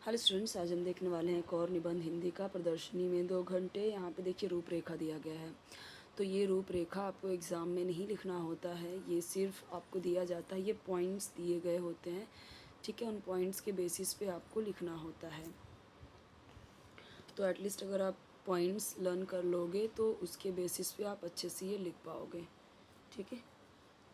Hello students, आज हम देखने वाले हैं एक और निबंध हिंदी का। प्रदर्शनी में 2 घंटे। यहाँ पे देखिए रूपरेखा दिया गया है। तो ये रूपरेखा आपको एग्ज़ाम में नहीं लिखना होता है, ये सिर्फ आपको दिया जाता है, ये पॉइंट्स दिए गए होते हैं, ठीक है। उन पॉइंट्स के बेसिस पे आपको लिखना होता है। तो एटलीस्ट अगर आप पॉइंट्स लर्न कर लोगे तो उसके बेसिस पे आप अच्छे से ये लिख पाओगे, ठीक है।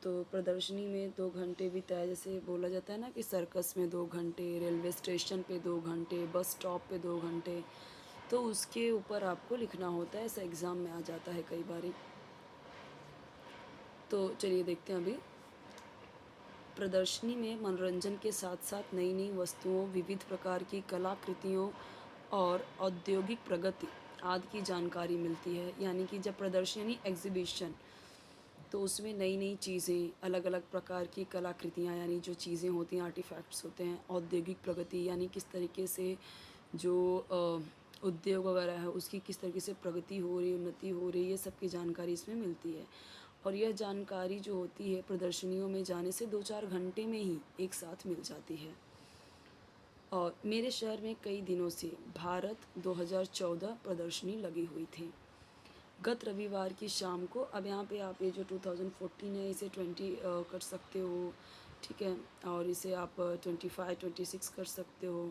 तो प्रदर्शनी में 2 घंटे बिताए, जैसे बोला जाता है ना कि सर्कस में 2 घंटे, रेलवे स्टेशन पे 2 घंटे, बस स्टॉप पे 2 घंटे, तो उसके ऊपर आपको लिखना होता है। ऐसा एग्ज़ाम में आ जाता है कई बारी। तो चलिए देखते हैं अभी। प्रदर्शनी में मनोरंजन के साथ साथ नई नई वस्तुओं, विविध प्रकार की कलाकृतियों और औद्योगिक प्रगति आदि की जानकारी मिलती है। यानी कि जब प्रदर्शनी यानी एग्ज़िबिशन, तो उसमें नई नई चीज़ें, अलग अलग प्रकार की कलाकृतियाँ, यानी जो चीज़ें होती हैं, आर्टिफैक्ट्स होते हैं। औद्योगिक प्रगति यानी किस तरीके से जो उद्योग वगैरह है उसकी किस तरीके से प्रगति हो रही है, उन्नति हो रही है, ये सब की जानकारी इसमें मिलती है। और यह जानकारी जो होती है प्रदर्शनियों में जाने से 2-4 घंटे में ही एक साथ मिल जाती है। और मेरे शहर में कई दिनों से भारत 2014 प्रदर्शनी लगी हुई थी। गत रविवार की शाम को, अब यहाँ पे आप ये जो 2014 है इसे 20 कर सकते हो, ठीक है। और इसे आप 25, 26 कर सकते हो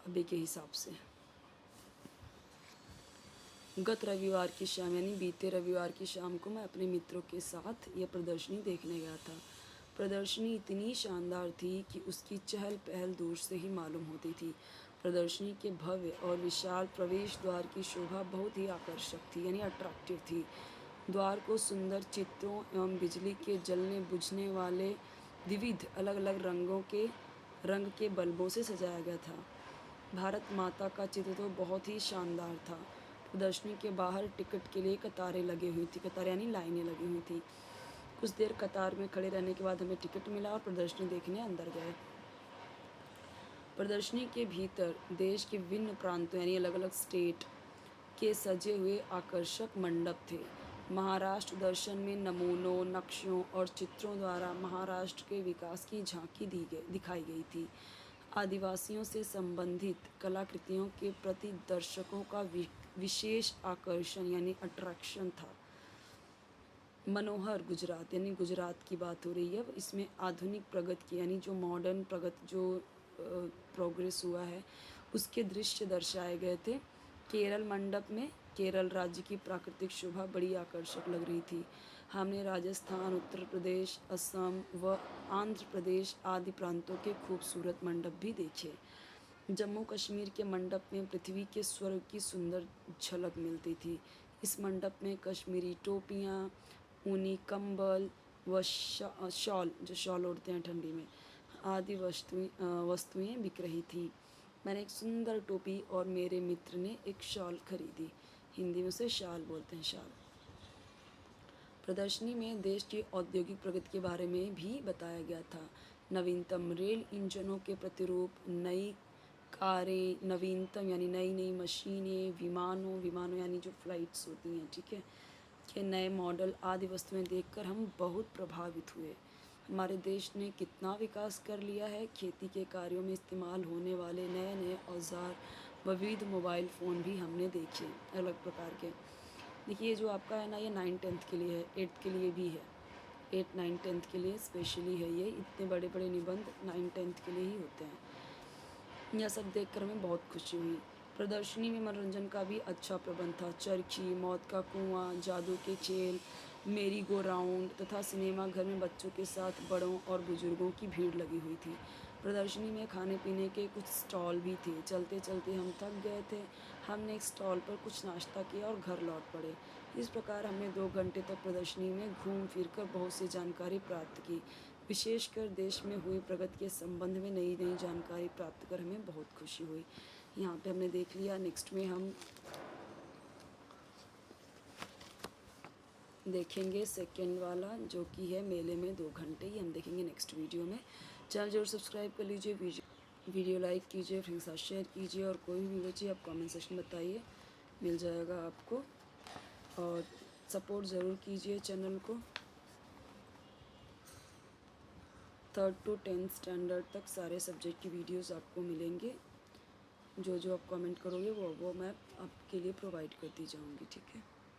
अभी के हिसाब से। गत रविवार की शाम यानी बीते रविवार की शाम को मैं अपने मित्रों के साथ ये प्रदर्शनी देखने गया था। प्रदर्शनी इतनी शानदार थी कि उसकी चहल पहल दूर से ही मालूम होती थी। प्रदर्शनी के भव्य और विशाल प्रवेश द्वार की शोभा बहुत ही आकर्षक थी, यानी अट्रैक्टिव थी। द्वार को सुंदर चित्रों एवं बिजली के जलने बुझने वाले विविध अलग अलग रंग के बल्बों से सजाया गया था। भारत माता का चित्र तो बहुत ही शानदार था। प्रदर्शनी के बाहर टिकट के लिए कतारें लगी हुई थी, कतार यानी लाइनें लगी हुई थी। कुछ देर कतार में खड़े रहने के बाद हमें टिकट मिला और प्रदर्शनी देखने अंदर गए। प्रदर्शनी के भीतर देश के विभिन्न प्रांतों यानी अलग अलग स्टेट के सजे हुए आकर्षक मंडप थे। महाराष्ट्र दर्शन में नमूनों, नक्शों और चित्रों द्वारा महाराष्ट्र के विकास की झांकी दिखाई गई थी। आदिवासियों से संबंधित कलाकृतियों के प्रति दर्शकों का विशेष आकर्षण यानी अट्रैक्शन था। मनोहर गुजरात यानी गुजरात की बात हो रही है। इसमें आधुनिक प्रगति की यानी जो मॉडर्न प्रगति जो प्रोग्रेस हुआ है उसके दृश्य दर्शाए गए थे। केरल मंडप में केरल राज्य की प्राकृतिक शोभा बड़ी आकर्षक लग रही थी। हमने राजस्थान, उत्तर प्रदेश, असम व आंध्र प्रदेश आदि प्रांतों के खूबसूरत मंडप भी देखे। जम्मू कश्मीर के मंडप में पृथ्वी के स्वर्ग की सुंदर झलक मिलती थी। इस मंडप में कश्मीरी टोपियाँ, ऊनी कंबल व शॉल, जो शॉल ओढ़ते हैं ठंडी में, आदि वस्तुएं बिक रही थी। मैंने एक सुंदर टोपी और मेरे मित्र ने एक शॉल खरीदी। हिंदी में उसे शाल बोलते हैं, शाल। प्रदर्शनी में देश की औद्योगिक प्रगति के बारे में भी बताया गया था। नवीनतम रेल इंजनों के प्रतिरूप, नई कारें, नवीनतम यानी नई नई मशीनें, विमानों यानी जो फ्लाइट्स होती हैं, ठीक है, के नए मॉडल आदि वस्तुएं देखकर हम बहुत प्रभावित हुए। हमारे देश ने कितना विकास कर लिया है। खेती के कार्यों में इस्तेमाल होने वाले नए नए औजार व विविध मोबाइल फ़ोन भी हमने देखे अलग प्रकार के। देखिए ये जो आपका है ना, ये 9th-10th के लिए है, 8th के लिए भी है। 8, 9, 10th के लिए स्पेशली है ये। इतने बड़े बड़े निबंध 9, 10th के लिए ही होते हैं। यह सब देखकर हमें बहुत खुशी हुई। प्रदर्शनी में मनोरंजन का भी अच्छा प्रबंध था। चरखी, मौत का कुआं, जादू के खेल, मेरी गो राउंड तथा सिनेमा घर में बच्चों के साथ बड़ों और बुजुर्गों की भीड़ लगी हुई थी। प्रदर्शनी में खाने पीने के कुछ स्टॉल भी थे। चलते चलते हम थक गए थे। हमने एक स्टॉल पर कुछ नाश्ता किया और घर लौट पड़े। इस प्रकार हमने 2 घंटे तक प्रदर्शनी में घूम फिर कर बहुत सी जानकारी प्राप्त की। विशेषकर देश में हुई प्रगति के संबंध में नई नई जानकारी प्राप्त कर हमें बहुत खुशी हुई। यहाँ पे हमने देख लिया। नेक्स्ट में हम देखेंगे सेकेंड वाला, जो कि है मेले में 2 घंटे, ही हम देखेंगे नेक्स्ट वीडियो में। चैनल जरूर सब्सक्राइब कर लीजिए, वीडियो लाइक कीजिए, फ्रेंड्स के साथ शेयर कीजिए, और कोई भी वीडियो चाहिए आप कमेंट सेक्शन में बताइए, मिल जाएगा आपको। और सपोर्ट ज़रूर कीजिए चैनल को। 3rd to 10th स्टैंडर्ड तक सारे सब्जेक्ट की वीडियोस आपको मिलेंगे। जो जो आप कमेंट करोगे वो मैं आपके लिए प्रोवाइड करती जाऊँगी, ठीक है।